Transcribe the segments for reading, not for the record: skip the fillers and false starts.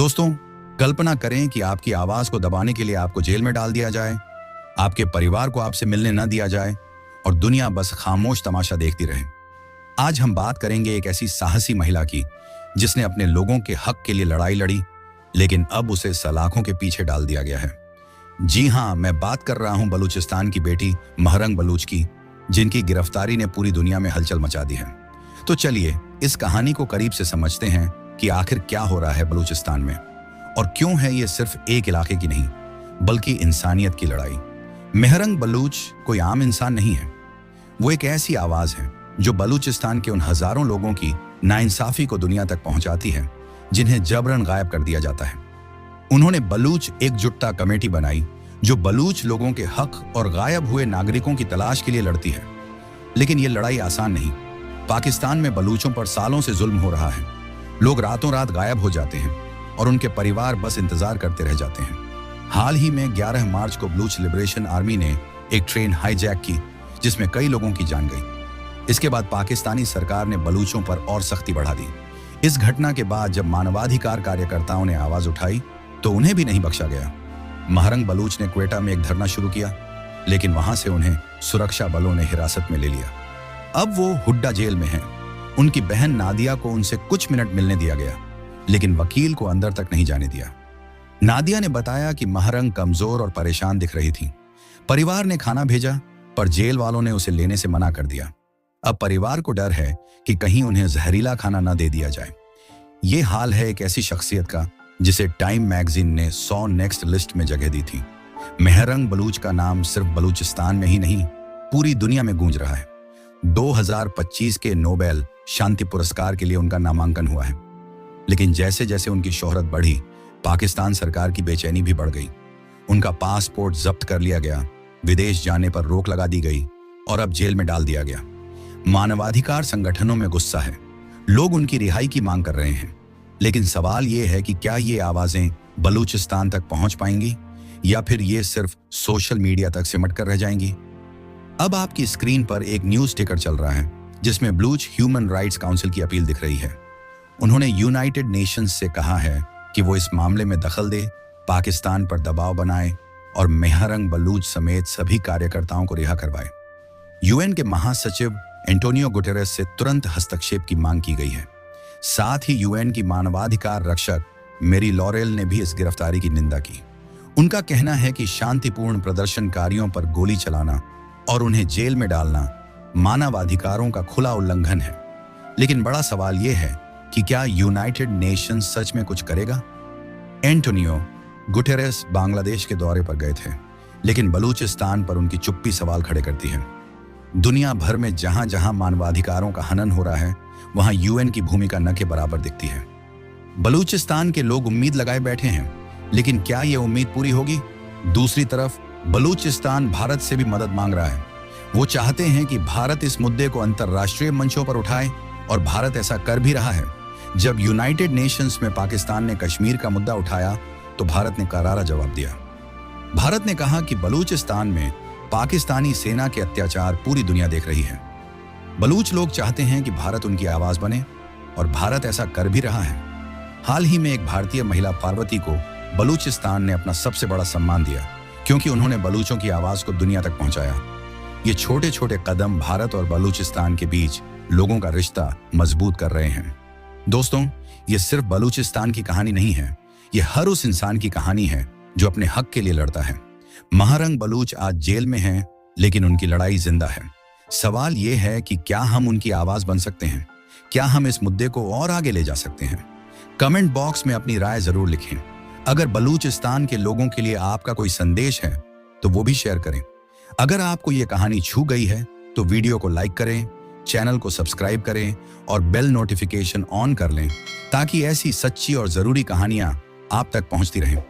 दोस्तों, कल्पना करें कि आपकी आवाज को दबाने के लिए आपको जेल में डाल दिया जाए, आपके परिवार को आपसे मिलने न दिया जाए और दुनिया बस खामोश तमाशा देखती रहे। आज हम बात करेंगे एक ऐसी साहसी महिला की जिसने अपने लोगों के हक के लिए लड़ाई लड़ी, लेकिन अब उसे सलाखों के पीछे डाल दिया गया है। जी हाँ, मैं बात कर रहा हूं बलूचिस्तान की बेटी महरंग बलूच की, जिनकी गिरफ्तारी ने पूरी दुनिया में हलचल मचा दी है। तो चलिए इस कहानी को करीब से समझते हैं कि आखिर क्या हो रहा है बलूचिस्तान में और क्यों है ये सिर्फ एक इलाके की नहीं बल्कि इंसानियत की लड़ाई। महरंग बलूच कोई आम इंसान नहीं है। वो एक ऐसी आवाज है जो बलूचिस्तान के उन हजारों लोगों की नाइंसाफी को दुनिया तक पहुंचाती है जिन्हें जबरन गायब कर दिया जाता है। उन्होंने बलूच एकजुटता कमेटी बनाई जो बलूच लोगों के हक और गायब हुए नागरिकों की तलाश के लिए लड़ती है। लेकिन ये लड़ाई आसान नहीं। पाकिस्तान में बलूचों पर सालों से जुल्म हो रहा है। लोग रातों रात गायब हो जाते हैं और उनके परिवार बस इंतजार करते रह जाते हैं। हाल ही में 11 मार्च को बलूच लिबरेशन आर्मी ने एक ट्रेन हाईजैक की जिसमें कई लोगों की जान गई। इसके बाद पाकिस्तानी सरकार ने बलूचों पर और सख्ती बढ़ा दी। इस घटना के बाद जब मानवाधिकार कार्यकर्ताओं ने आवाज उठाई तो उन्हें भी नहीं बख्शा गया। महरंग बलूच ने क्वेटा में एक धरना शुरू किया, लेकिन वहां से उन्हें सुरक्षा बलों ने हिरासत में ले लिया। अब वो हुड्डा जेल में हैं। उनकी बहन नादिया को उनसे कुछ मिनट मिलने दिया गया, लेकिन वकील को अंदर तक नहीं जाने दिया। नादिया ने बताया कि महरंग कमजोर और परेशान दिख रही थी। परिवार ने खाना भेजा पर जेल वालों ने उसे लेने से मना कर दिया। अब परिवार को डर है कि कहीं उन्हें जहरीला खाना न दे दिया जाए। ये हाल है एक ऐसी शख्सियत का जिसे टाइम मैगजीन ने 100 नेक्स्ट लिस्ट में जगह दी थी। महरंग बलूच का नाम सिर्फ बलूचिस्तान में ही नहीं पूरी दुनिया में गूंज रहा है। 2025 के नोबेल शांति पुरस्कार के लिए उनका नामांकन हुआ है। लेकिन जैसे जैसे उनकी शोहरत बढ़ी, पाकिस्तान सरकार की बेचैनी भी बढ़ गई। उनका पासपोर्ट जब्त कर लिया गया, विदेश जाने पर रोक लगा दी गई और अब जेल में डाल दिया गया। मानवाधिकार संगठनों में गुस्सा है। लोग उनकी रिहाई की मांग कर रहे हैं। लेकिन सवाल यह है कि क्या ये आवाजें बलूचिस्तान तक पहुंच पाएंगी या फिर ये सिर्फ सोशल मीडिया तक सिमट कर रह जाएंगी। अब आपकी स्क्रीन पर एक न्यूज टिकर चल रहा है जिसमें बलूच ह्यूमन राइट्स काउंसिल की अपील दिख रही है। उन्होंने यूनाइटेड नेशंस से कहा है कि वो इस मामले में दखल दे, पाकिस्तान पर दबाव बनाए और महरंग बलूच समेत सभी कार्यकर्ताओं को रिहा करवाए। यूएन के महासचिव एंटोनियो गुटेरेस से तुरंत हस्तक्षेप की मांग की गई है। साथ ही यूएन की मानवाधिकार रक्षक मेरी लॉरेल ने भी इस गिरफ्तारी की निंदा की। उनका कहना है कि शांतिपूर्ण प्रदर्शनकारियों पर गोली चलाना और उन्हें जेल में डालना मानवाधिकारों का खुला उल्लंघन है। लेकिन बड़ा सवाल यह है कि क्या यूनाइटेड नेशंस सच में कुछ करेगा? एंटोनियो गुटेरेस बांग्लादेश के दौरे पर गए थे, लेकिन बलूचिस्तान पर उनकी चुप्पी सवाल खड़े करती है। दुनिया भर में जहां जहां मानवाधिकारों का हनन हो रहा है वहां यूएन की भूमिका न के बराबर दिखती है। बलूचिस्तान के लोग उम्मीद लगाए बैठे हैं, लेकिन क्या यह उम्मीद पूरी होगी? दूसरी तरफ बलूचिस्तान भारत से भी मदद मांग रहा है। वो चाहते हैं कि भारत इस मुद्दे को अंतर्राष्ट्रीय मंचों पर उठाए और भारत ऐसा कर भी रहा है। जब यूनाइटेड नेशंस में पाकिस्तान ने कश्मीर का मुद्दा उठाया तो भारत ने करारा जवाब दिया। भारत ने कहा कि बलूचिस्तान में पाकिस्तानी सेना के अत्याचार पूरी दुनिया देख रही है। बलूच लोग चाहते हैं कि भारत उनकी आवाज बने और भारत ऐसा कर भी रहा है। हाल ही में एक भारतीय महिला पार्वती को बलूचिस्तान ने अपना सबसे बड़ा सम्मान दिया क्योंकि उन्होंने बलूचों की आवाज को दुनिया तक पहुंचाया। ये छोटे छोटे कदम भारत और बलूचिस्तान के बीच लोगों का रिश्ता मजबूत कर रहे हैं। दोस्तों, ये सिर्फ बलूचिस्तान की कहानी नहीं है, ये हर उस इंसान की कहानी है जो अपने हक के लिए लड़ता है। महरंग बलूच आज जेल में हैं, लेकिन उनकी लड़ाई जिंदा है। सवाल ये है कि क्या हम उनकी आवाज बन सकते हैं? क्या हम इस मुद्दे को और आगे ले जा सकते हैं? कमेंट बॉक्स में अपनी राय जरूर लिखें। अगर बलूचिस्तान के लोगों के लिए आपका कोई संदेश है तो वो भी शेयर करें। अगर आपको ये कहानी छू गई है तो वीडियो को लाइक करें, चैनल को सब्सक्राइब करें और बेल नोटिफिकेशन ऑन कर लें ताकि ऐसी सच्ची और जरूरी कहानियां आप तक पहुंचती रहें।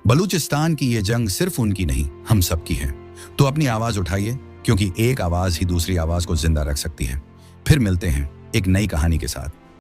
बलूचिस्तान की ये जंग सिर्फ उनकी नहीं, हम सबकी है। तो अपनी आवाज उठाइए, क्योंकि एक आवाज ही दूसरी आवाज को जिंदा रख सकती है। फिर मिलते हैं एक नई कहानी के साथ।